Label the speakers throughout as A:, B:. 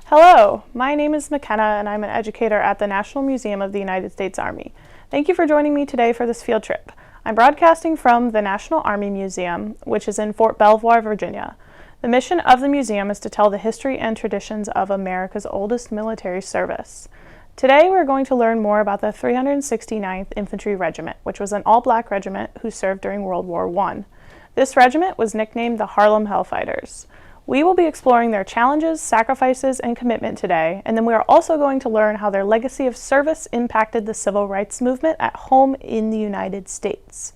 A: Hello, my name is McKenna and I'm an educator at the National Museum of the United States Army. Thank you for joining me today for this field trip. I'm broadcasting from the National Army Museum, which is in Fort Belvoir, Virginia. The mission of the museum is to tell the history and traditions of America's oldest military service. Today we're going to learn more about the 369th Infantry Regiment, which was an all-black regiment who served during World War I. This regiment was nicknamed the Harlem Hellfighters. We will be exploring their challenges, sacrifices, and commitment today, and then we are also going to learn how their legacy of service impacted the civil rights movement at home in the United States.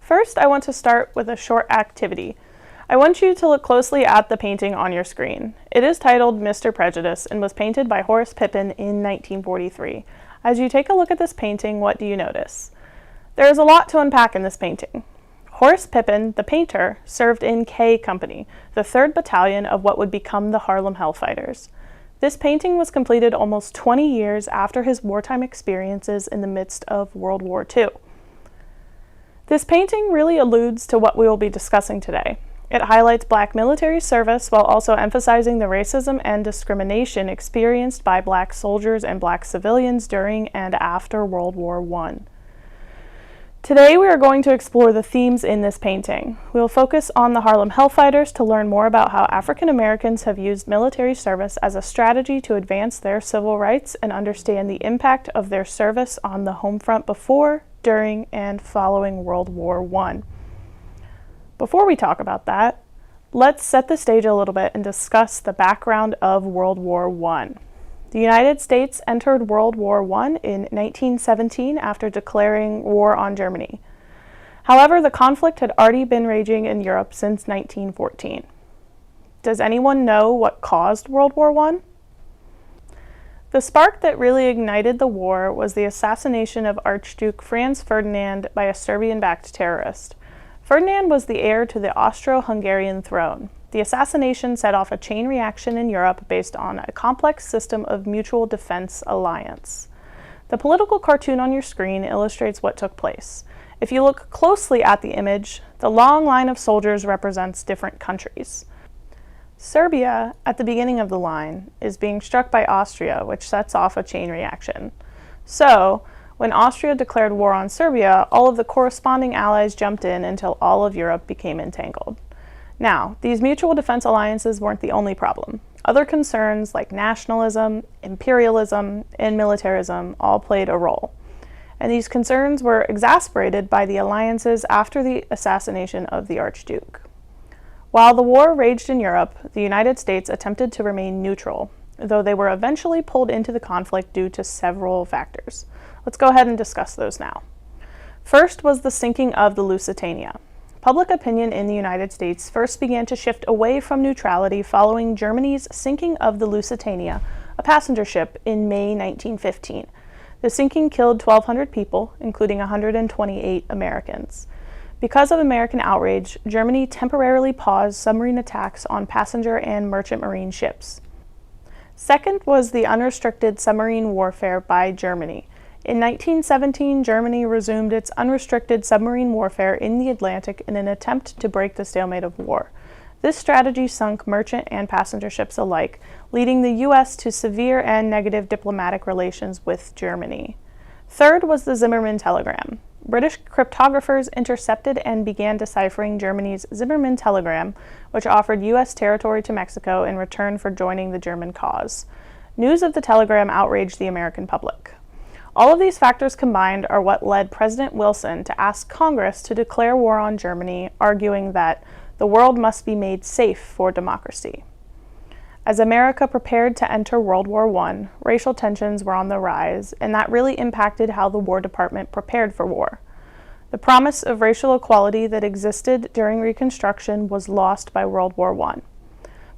A: First, I want to start with a short activity. I want you to look closely at the painting on your screen. It is titled Mr. Prejudice and was painted by Horace Pippin in 1943. As you take a look at this painting, what do you notice? There is a lot to unpack in this painting. Horace Pippin, the painter, served in K Company, the 3rd Battalion of what would become the Harlem Hellfighters. This painting was completed almost 20 years after his wartime experiences in the midst of World War II. This painting really alludes to what we will be discussing today. It highlights Black military service while also emphasizing the racism and discrimination experienced by Black soldiers and Black civilians during and after World War I. Today we are going to explore the themes in this painting. We will focus on the Harlem Hellfighters to learn more about how African Americans have used military service as a strategy to advance their civil rights and understand the impact of their service on the home front before, during, and following World War I. Before we talk about that, let's set the stage a little bit and discuss the background of World War I. The United States entered World War I in 1917 after declaring war on Germany. However, the conflict had already been raging in Europe since 1914. Does anyone know what caused World War I? The spark that really ignited the war was the assassination of Archduke Franz Ferdinand by a Serbian-backed terrorist. Ferdinand was the heir to the Austro-Hungarian throne. The assassination set off a chain reaction in Europe based on a complex system of mutual defense alliance. The political cartoon on your screen illustrates what took place. If you look closely at the image, the long line of soldiers represents different countries. Serbia, at the beginning of the line, is being struck by Austria, which sets off a chain reaction. So, when Austria declared war on Serbia, all of the corresponding allies jumped in until all of Europe became entangled. Now, these mutual defense alliances weren't the only problem. Other concerns like nationalism, imperialism, and militarism all played a role. And these concerns were exacerbated by the alliances after the assassination of the Archduke. While the war raged in Europe, the United States attempted to remain neutral, though they were eventually pulled into the conflict due to several factors. Let's go ahead and discuss those now. First was the sinking of the Lusitania. Public opinion in the United States first began to shift away from neutrality following Germany's sinking of the Lusitania, a passenger ship, in May 1915. The sinking killed 1,200 people, including 128 Americans. Because of American outrage, Germany temporarily paused submarine attacks on passenger and merchant marine ships. Second was the unrestricted submarine warfare by Germany. In 1917, Germany resumed its unrestricted submarine warfare in the Atlantic in an attempt to break the stalemate of war. This strategy sunk merchant and passenger ships alike, leading the U.S. to severe and negative diplomatic relations with Germany. Third was the Zimmermann telegram. British cryptographers intercepted and began deciphering Germany's Zimmermann telegram, which offered U.S. territory to Mexico in return for joining the German cause. News of the telegram outraged the American public. All of these factors combined are what led President Wilson to ask Congress to declare war on Germany, arguing that the world must be made safe for democracy. As America prepared to enter World War I, racial tensions were on the rise, and that really impacted how the War Department prepared for war. The promise of racial equality that existed during Reconstruction was lost by World War I.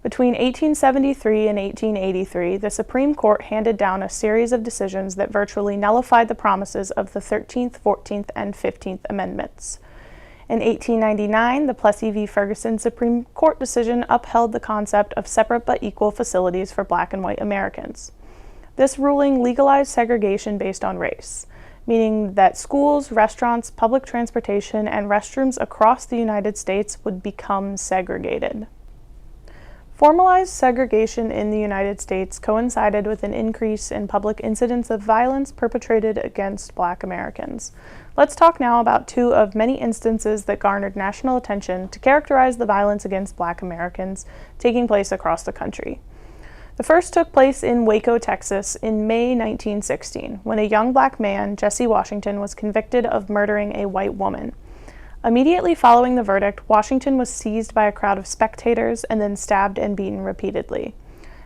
A: Between 1873 and 1883, the Supreme Court handed down a series of decisions that virtually nullified the promises of the 13th, 14th, and 15th Amendments. In 1899, the Plessy v. Ferguson Supreme Court decision upheld the concept of separate but equal facilities for Black and white Americans. This ruling legalized segregation based on race, meaning that schools, restaurants, public transportation, and restrooms across the United States would become segregated. Formalized segregation in the United States coincided with an increase in public incidents of violence perpetrated against Black Americans. Let's talk now about two of many instances that garnered national attention to characterize the violence against Black Americans taking place across the country. The first took place in Waco, Texas in May 1916, when a young Black man, Jesse Washington, was convicted of murdering a white woman. Immediately following the verdict, Washington was seized by a crowd of spectators and then stabbed and beaten repeatedly.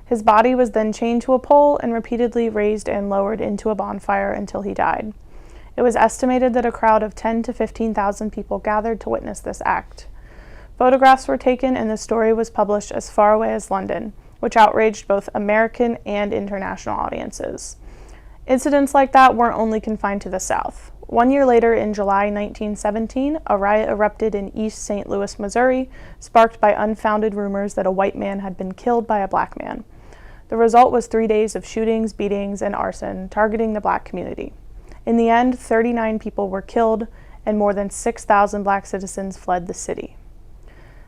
A: His body was then chained to a pole and repeatedly raised and lowered into a bonfire until he died. It was estimated that a crowd of 10,000 to 15,000 people gathered to witness this act. Photographs were taken and the story was published as far away as London, which outraged both American and international audiences. Incidents like that weren't only confined to the South. 1 year later, in July 1917, a riot erupted in East St. Louis, Missouri, sparked by unfounded rumors that a white man had been killed by a Black man. The result was 3 days of shootings, beatings, and arson targeting the Black community. In the end, 39 people were killed, and more than 6,000 Black citizens fled the city.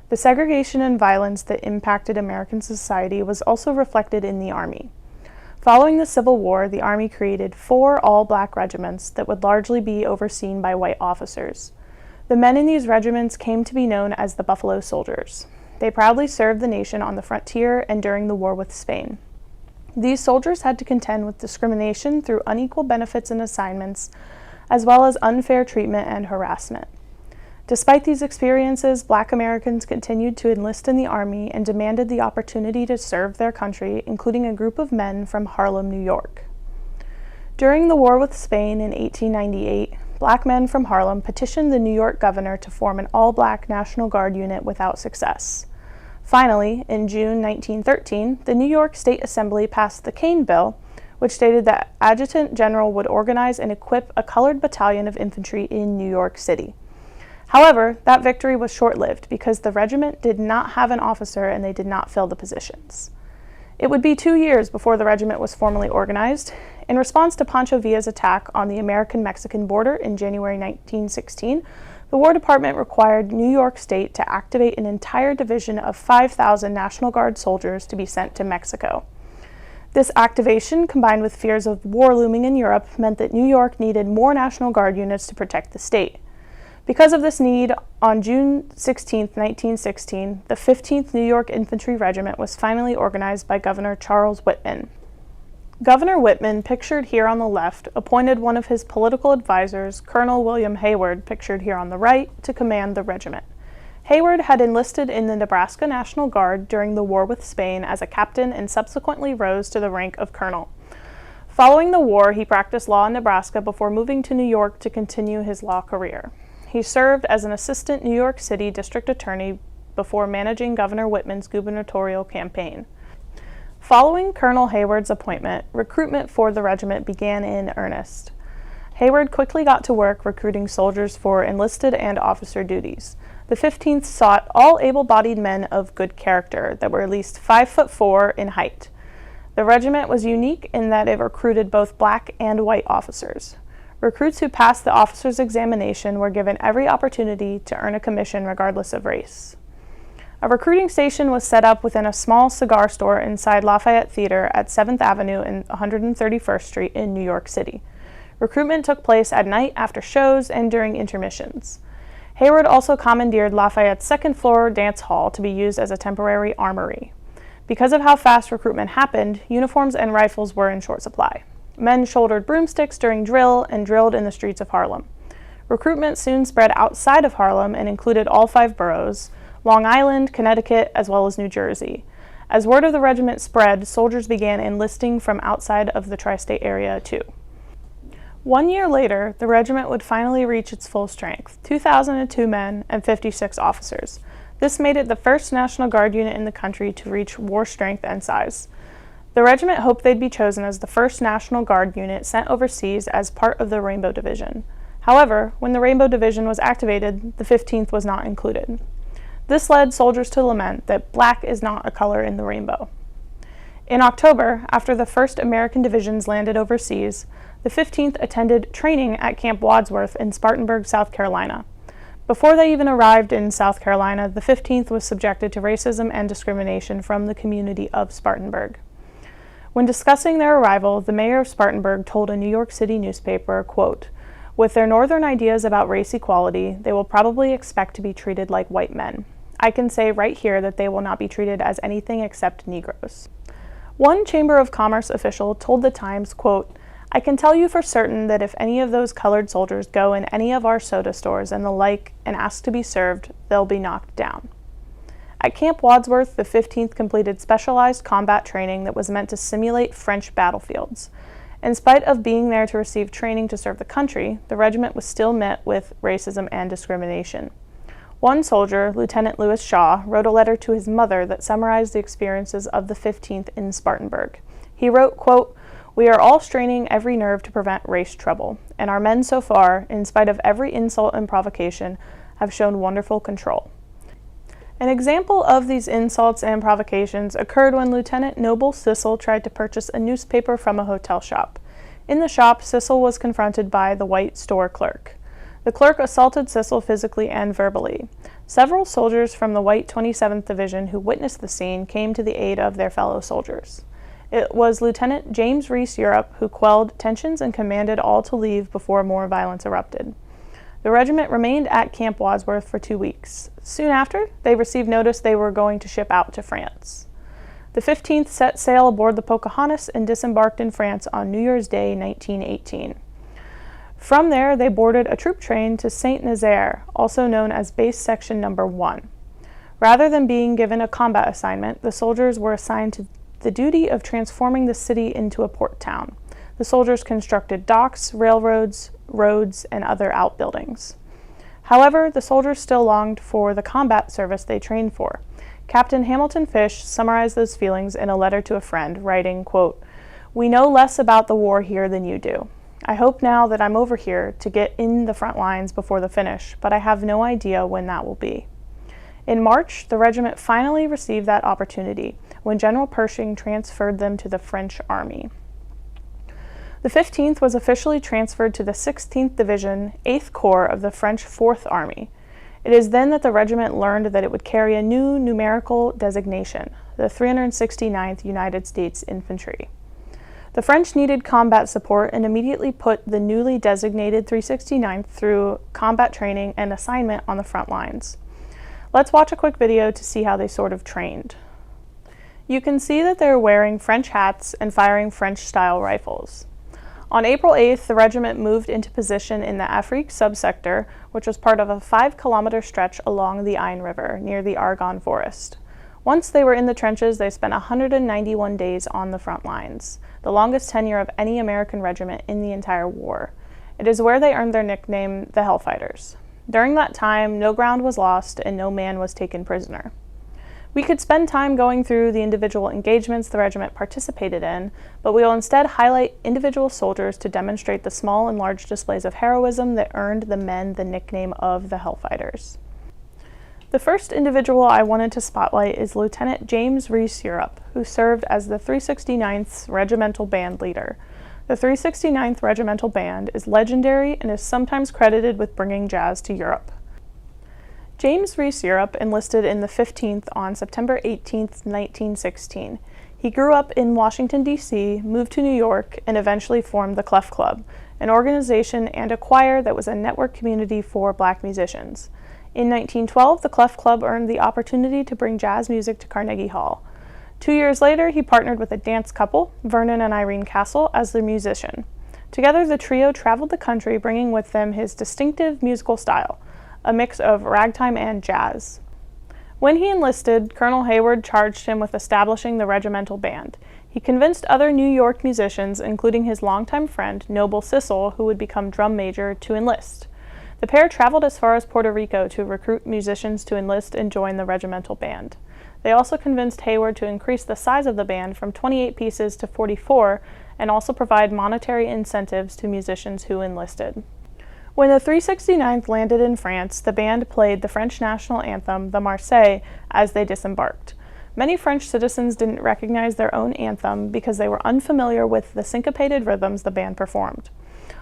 A: The segregation and violence that impacted American society was also reflected in the Army. Following the Civil War, the Army created 4 all-Black regiments that would largely be overseen by white officers. The men in these regiments came to be known as the Buffalo Soldiers. They proudly served the nation on the frontier and during the war with Spain. These soldiers had to contend with discrimination through unequal benefits and assignments, as well as unfair treatment and harassment. Despite these experiences, Black Americans continued to enlist in the Army and demanded the opportunity to serve their country, including a group of men from Harlem, New York. During the war with Spain in 1898, Black men from Harlem petitioned the New York governor to form an all-Black National Guard unit without success. Finally, in June 1913, the New York State Assembly passed the Kane Bill, which stated that Adjutant General would organize and equip a colored battalion of infantry in New York City. However, that victory was short-lived because the regiment did not have an officer and they did not fill the positions. It would be 2 years before the regiment was formally organized. In response to Pancho Villa's attack on the American-Mexican border in January 1916, the War Department required New York State to activate an entire division of 5,000 National Guard soldiers to be sent to Mexico. This activation, combined with fears of war looming in Europe, meant that New York needed more National Guard units to protect the state. Because of this need, on June 16, 1916, the 15th New York Infantry Regiment was finally organized by Governor Charles Whitman. Governor Whitman, pictured here on the left, appointed one of his political advisors, Colonel William Hayward, pictured here on the right, to command the regiment. Hayward had enlisted in the Nebraska National Guard during the war with Spain as a captain and subsequently rose to the rank of colonel. Following the war, he practiced law in Nebraska before moving to New York to continue his law career. He served as an assistant New York City district attorney before managing Governor Whitman's gubernatorial campaign. Following Colonel Hayward's appointment, recruitment for the regiment began in earnest. Hayward quickly got to work recruiting soldiers for enlisted and officer duties. The 15th sought all able-bodied men of good character that were at least 5'4" in height. The regiment was unique in that it recruited both Black and white officers. Recruits who passed the officer's examination were given every opportunity to earn a commission regardless of race. A recruiting station was set up within a small cigar store inside Lafayette Theater at 7th Avenue and 131st Street in New York City. Recruitment took place at night after shows and during intermissions. Hayward also commandeered Lafayette's second-floor dance hall to be used as a temporary armory. Because of how fast recruitment happened, uniforms and rifles were in short supply. Men shouldered broomsticks during drill and drilled in the streets of Harlem. Recruitment soon spread outside of Harlem and included all 5 boroughs, Long Island, Connecticut, as well as New Jersey. As word of the regiment spread, soldiers began enlisting from outside of the tri-state area too. 1 year later, the regiment would finally reach its full strength, 2,002 men and 56 officers. This made it the first National Guard unit in the country to reach war strength and size. The regiment hoped they'd be chosen as the first National Guard unit sent overseas as part of the Rainbow Division. However, when the Rainbow Division was activated, the 15th was not included. This led soldiers to lament that black is not a color in the rainbow. In October, after the first American divisions landed overseas, the 15th attended training at Camp Wadsworth in Spartanburg, South Carolina. Before they even arrived in South Carolina, the 15th was subjected to racism and discrimination from the community of Spartanburg. When discussing their arrival, the mayor of Spartanburg told a New York City newspaper, quote, "With their northern ideas about race equality, they will probably expect to be treated like white men. I can say right here that they will not be treated as anything except Negroes." One Chamber of Commerce official told the Times, quote, "I can tell you for certain that if any of those colored soldiers go in any of our soda stores and the like and ask to be served, they'll be knocked down." At Camp Wadsworth, the 15th completed specialized combat training that was meant to simulate French battlefields. In spite of being there to receive training to serve the country, the regiment was still met with racism and discrimination. One soldier, Lieutenant Lewis Shaw, wrote a letter to his mother that summarized the experiences of the 15th in Spartanburg. He wrote, quote, "We are all straining every nerve to prevent race trouble, and our men so far, in spite of every insult and provocation, have shown wonderful control." An example of these insults and provocations occurred when Lieutenant Noble Sissel tried to purchase a newspaper from a hotel shop. In the shop, Sissel was confronted by the white store clerk. The clerk assaulted Sissel physically and verbally. Several soldiers from the white 27th Division who witnessed the scene came to the aid of their fellow soldiers. It was Lieutenant James Reese Europe who quelled tensions and commanded all to leave before more violence erupted. The regiment remained at Camp Wadsworth for 2 weeks. Soon after, they received notice they were going to ship out to France. The 15th set sail aboard the Pocahontas and disembarked in France on New Year's Day, 1918. From there, they boarded a troop train to Saint-Nazaire, also known as Base Section No. 1. Rather than being given a combat assignment, the soldiers were assigned to the duty of transforming the city into a port town. The soldiers constructed docks, railroads, roads, and other outbuildings. However, the soldiers still longed for the combat service they trained for. Captain Hamilton Fish summarized those feelings in a letter to a friend, writing, quote, "We know less about the war here than you do. I hope now that I'm over here to get in the front lines before the finish, but I have no idea when that will be." In March, the regiment finally received that opportunity when General Pershing transferred them to the French Army. The 15th was officially transferred to the 16th Division, 8th Corps of the French 4th Army. It is then that the regiment learned that it would carry a new numerical designation, the 369th United States Infantry. The French needed combat support and immediately put the newly designated 369th through combat training and assignment on the front lines. Let's watch a quick video to see how they sort of trained. You can see that they're wearing French hats and firing French-style rifles. On April 8th, the regiment moved into position in the Afrique subsector, which was part of a 5-kilometer stretch along the Ain River near the Argonne Forest. Once they were in the trenches, they spent 191 days on the front lines, the longest tenure of any American regiment in the entire war. It is where they earned their nickname, the Hellfighters. During that time, no ground was lost and no man was taken prisoner. We could spend time going through the individual engagements the regiment participated in, but we will instead highlight individual soldiers to demonstrate the small and large displays of heroism that earned the men the nickname of the Hellfighters. The first individual I wanted to spotlight is Lieutenant James Reese Europe, who served as the 369th Regimental Band leader. The 369th Regimental Band is legendary and is sometimes credited with bringing jazz to Europe. James Reese Europe enlisted in the 15th on September 18, 1916. He grew up in Washington, D.C., moved to New York, and eventually formed the Clef Club, an organization and a choir that was a network community for black musicians. In 1912, the Clef Club earned the opportunity to bring jazz music to Carnegie Hall. 2 years later, he partnered with a dance couple, Vernon and Irene Castle, as their musician. Together, the trio traveled the country, bringing with them his distinctive musical style, a mix of ragtime and jazz. When he enlisted, Colonel Hayward charged him with establishing the regimental band. He convinced other New York musicians, including his longtime friend, Noble Sissel, who would become drum major, to enlist. The pair traveled as far as Puerto Rico to recruit musicians to enlist and join the regimental band. They also convinced Hayward to increase the size of the band from 28 pieces to 44 and also provide monetary incentives to musicians who enlisted. When the 369th landed in France, the band played the French national anthem, the Marseillaise, as they disembarked. Many French citizens didn't recognize their own anthem because they were unfamiliar with the syncopated rhythms the band performed.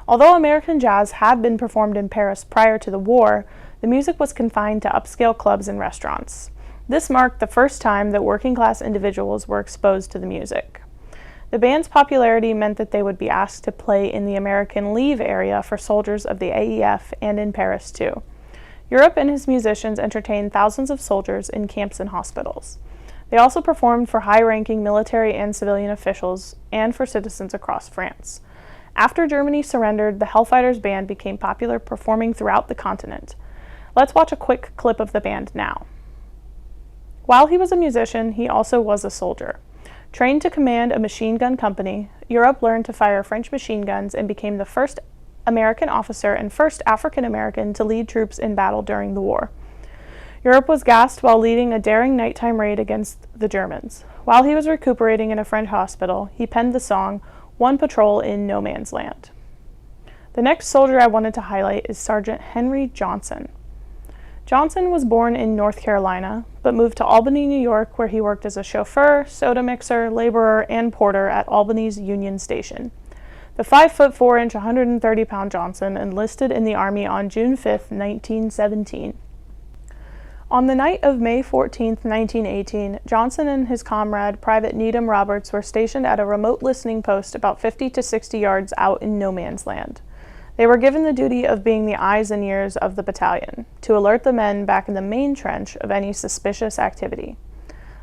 A: Although American jazz had been performed in Paris prior to the war, the music was confined to upscale clubs and restaurants. This marked the first time that working-class individuals were exposed to the music. The band's popularity meant that they would be asked to play in the American Leave area for soldiers of the AEF and in Paris too. Europe and his musicians entertained thousands of soldiers in camps and hospitals. They also performed for high-ranking military and civilian officials and for citizens across France. After Germany surrendered, the Hellfighters band became popular, performing throughout the continent. Let's watch a quick clip of the band now. While he was a musician, he also was a soldier. Trained to command a machine gun company, Europe learned to fire French machine guns and became the first American officer and first African American to lead troops in battle during the war. Europe was gassed while leading a daring nighttime raid against the Germans. While he was recuperating in a French hospital, he penned the song "One Patrol in No Man's Land." The next soldier I wanted to highlight is Sergeant Henry Johnson. Johnson was born in North Carolina, but moved to Albany, New York, where he worked as a chauffeur, soda mixer, laborer, and porter at Albany's Union Station. The 5'4", 130-pound Johnson enlisted in the Army on June 5, 1917. On the night of May 14, 1918, Johnson and his comrade, Private Needham Roberts, were stationed at a remote listening post about 50 to 60 yards out in no man's land. They were given the duty of being the eyes and ears of the battalion, to alert the men back in the main trench of any suspicious activity.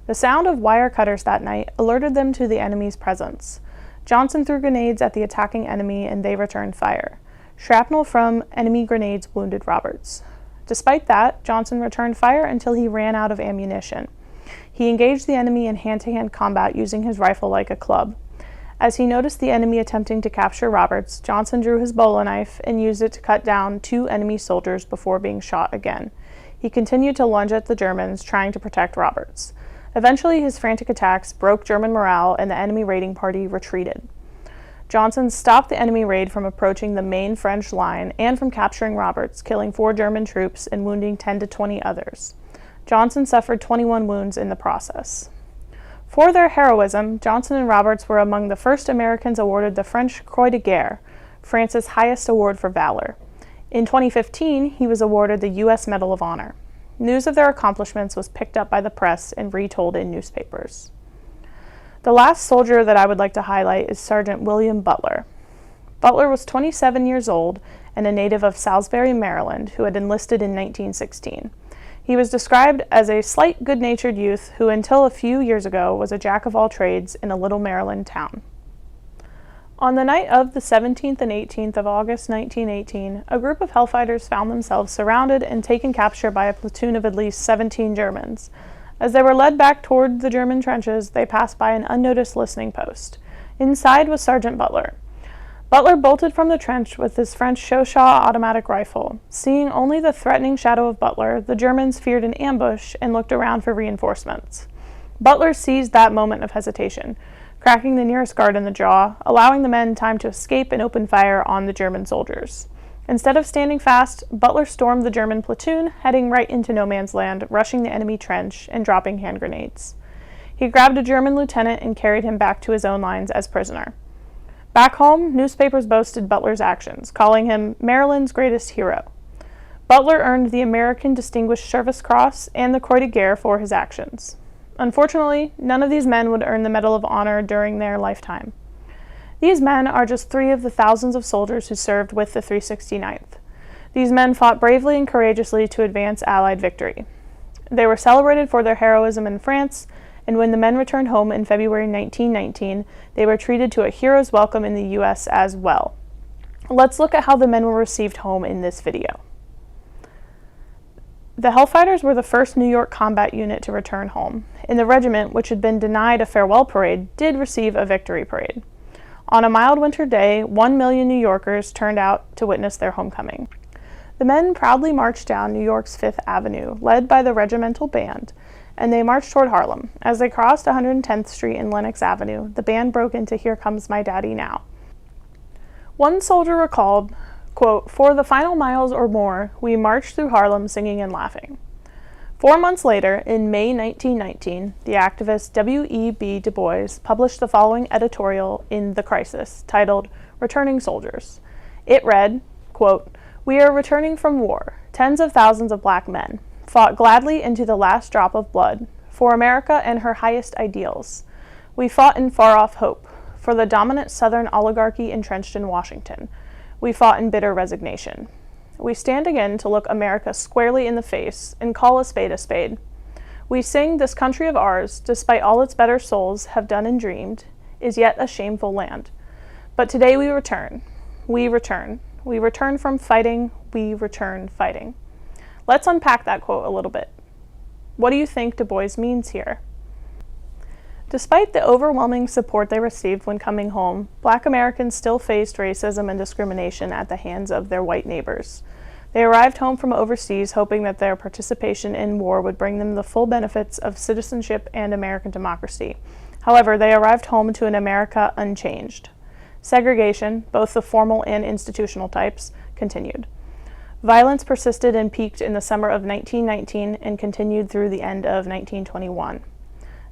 A: The sound of wire cutters that night alerted them to the enemy's presence. Johnson threw grenades at the attacking enemy and they returned fire. Shrapnel from enemy grenades wounded Roberts. Despite that, Johnson returned fire until he ran out of ammunition. He engaged the enemy in hand-to-hand combat using his rifle like a club. As he noticed the enemy attempting to capture Roberts, Johnson drew his bolo knife and used it to cut down 2 enemy soldiers before being shot again. He continued to lunge at the Germans, trying to protect Roberts. Eventually, his frantic attacks broke German morale and the enemy raiding party retreated. Johnson stopped the enemy raid from approaching the main French line and from capturing Roberts, killing 4 German troops and wounding 10 to 20 others. Johnson suffered 21 wounds in the process. For their heroism, Johnson and Roberts were among the first Americans awarded the French Croix de Guerre, France's highest award for valor. In 2015, he was awarded the U.S. Medal of Honor. News of their accomplishments was picked up by the press and retold in newspapers. The last soldier that I would like to highlight is Sergeant William Butler. Butler was 27 years old and a native of Salisbury, Maryland, who had enlisted in 1916. He was described as a slight, good-natured youth who, until a few years ago, was a jack-of-all-trades in a little Maryland town. On the night of the 17th and 18th of August 1918, a group of Hellfighters found themselves surrounded and taken capture by a platoon of at least 17 Germans. As they were led back toward the German trenches, they passed by an unnoticed listening post. Inside was Sergeant Butler. Butler bolted from the trench with his French Chauchat automatic rifle. Seeing only the threatening shadow of Butler, the Germans feared an ambush and looked around for reinforcements. Butler seized that moment of hesitation, cracking the nearest guard in the jaw, allowing the men time to escape and open fire on the German soldiers. Instead of standing fast, Butler stormed the German platoon, heading right into no man's land, rushing the enemy trench and dropping hand grenades. He grabbed a German lieutenant and carried him back to his own lines as prisoner. Back home, newspapers boasted Butler's actions, calling him Maryland's greatest hero. Butler earned the American Distinguished Service Cross and the Croix de Guerre for his actions. Unfortunately, none of these men would earn the Medal of Honor during their lifetime. These men are just 3 of the thousands of soldiers who served with the 369th. These men fought bravely and courageously to advance Allied victory. They were celebrated for their heroism in France, and when the men returned home in February 1919, they were treated to a hero's welcome in the U.S. as well. Let's look at how the men were received home in this video. The Hellfighters were the first New York combat unit to return home, and the regiment, which had been denied a farewell parade, did receive a victory parade. On a mild winter day, 1 million New Yorkers turned out to witness their homecoming. The men proudly marched down New York's Fifth Avenue, led by the regimental band, and they marched toward Harlem. As they crossed 110th Street and Lenox Avenue, the band broke into "Here Comes My Daddy Now." One soldier recalled, quote, "For the final miles or more, we marched through Harlem singing and laughing." 4 months later, in May 1919, the activist W.E.B. Du Bois published the following editorial in The Crisis, titled "Returning Soldiers." It read, quote, "We are returning from war. Tens of thousands of black men fought gladly into the last drop of blood for America and her highest ideals. We fought in far-off hope for the dominant Southern oligarchy entrenched in Washington. We fought in bitter resignation. We stand again to look America squarely in the face and call a spade a spade. We sing this country of ours, despite all its better souls have done and dreamed, is yet a shameful land. But today we return. We return. We return from fighting. We return fighting. Let's unpack that quote a little bit. What do you think Du Bois means here? Despite the overwhelming support they received when coming home, Black Americans still faced racism and discrimination at the hands of their white neighbors. They arrived home from overseas hoping that their participation in war would bring them the full benefits of citizenship and American democracy. However, they arrived home to an America unchanged. Segregation, both the formal and institutional types, continued. Violence persisted and peaked in the summer of 1919 and continued through the end of 1921.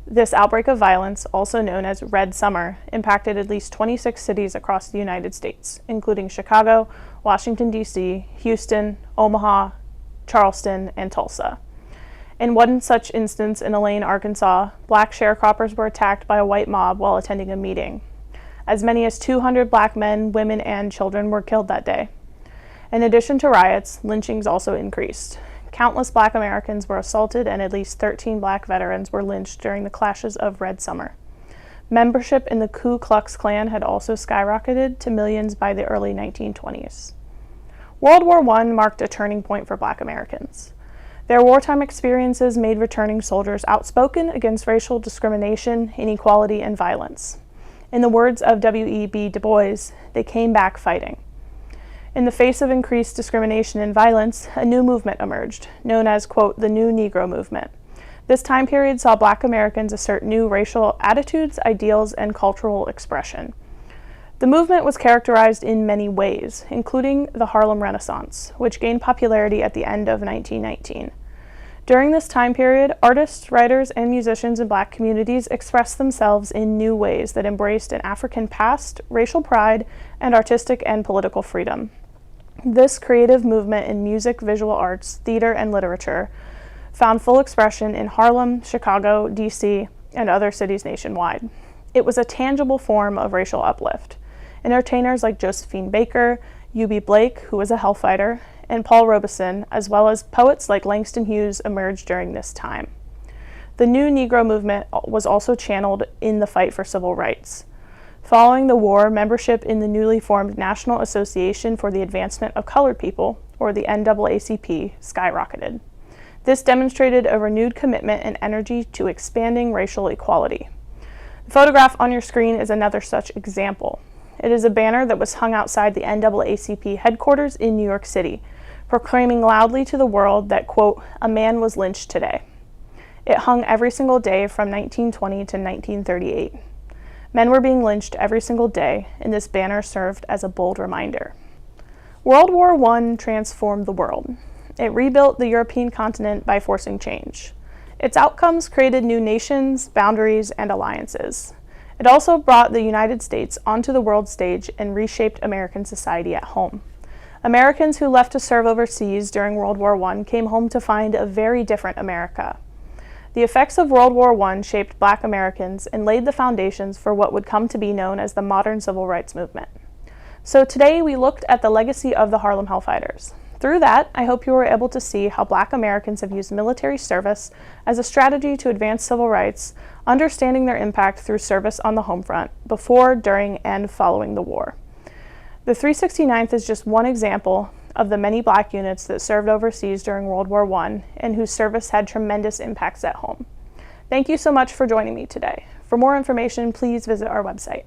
A: This outbreak of violence, also known as Red Summer, impacted at least 26 cities across the United States, including Chicago, Washington, D.C., Houston, Omaha, Charleston, and Tulsa. In one such instance in Elaine, Arkansas, black sharecroppers were attacked by a white mob while attending a meeting. As many as 200 black men, women, and children were killed that day. In addition to riots, lynchings also increased. Countless black Americans were assaulted and at least 13 black veterans were lynched during the clashes of Red Summer. Membership in the Ku Klux Klan had also skyrocketed to millions by the early 1920s. World War I marked a turning point for black Americans. Their wartime experiences made returning soldiers outspoken against racial discrimination, inequality, and violence. In the words of W.E.B. Du Bois, they came back fighting. In the face of increased discrimination and violence, a new movement emerged, known as, quote, the New Negro Movement. This time period saw black Americans assert new racial attitudes, ideals, and cultural expression. The movement was characterized in many ways, including the Harlem Renaissance, which gained popularity at the end of 1919. During this time period, artists, writers, and musicians in black communities expressed themselves in new ways that embraced an African past, racial pride, and artistic and political freedom. This creative movement in music, visual arts, theater, and literature found full expression in Harlem, Chicago, D.C., and other cities nationwide. It was a tangible form of racial uplift. Entertainers like Josephine Baker, U.B. Blake, who was a Hellfighter, and Paul Robeson, as well as poets like Langston Hughes, emerged during this time. The New Negro Movement was also channeled in the fight for civil rights. Following the war, membership in the newly formed National Association for the Advancement of Colored People, or the NAACP, skyrocketed. This demonstrated a renewed commitment and energy to expanding racial equality. The photograph on your screen is another such example. It is a banner that was hung outside the NAACP headquarters in New York City, proclaiming loudly to the world that, quote, a man was lynched today. It hung every single day from 1920 to 1938. Men were being lynched every single day, and this banner served as a bold reminder. World War I transformed the world. It rebuilt the European continent by forcing change. Its outcomes created new nations, boundaries, and alliances. It also brought the United States onto the world stage and reshaped American society at home. Americans who left to serve overseas during World War I came home to find a very different America. The effects of World War I shaped Black Americans and laid the foundations for what would come to be known as the modern civil rights movement. So today we looked at the legacy of the Harlem Hellfighters. Through that, I hope you were able to see how Black Americans have used military service as a strategy to advance civil rights, understanding their impact through service on the home front, before, during, and following the war. The 369th is just one example of the many Black units that served overseas during World War I and whose service had tremendous impacts at home. Thank you so much for joining me today. For more information, please visit our website.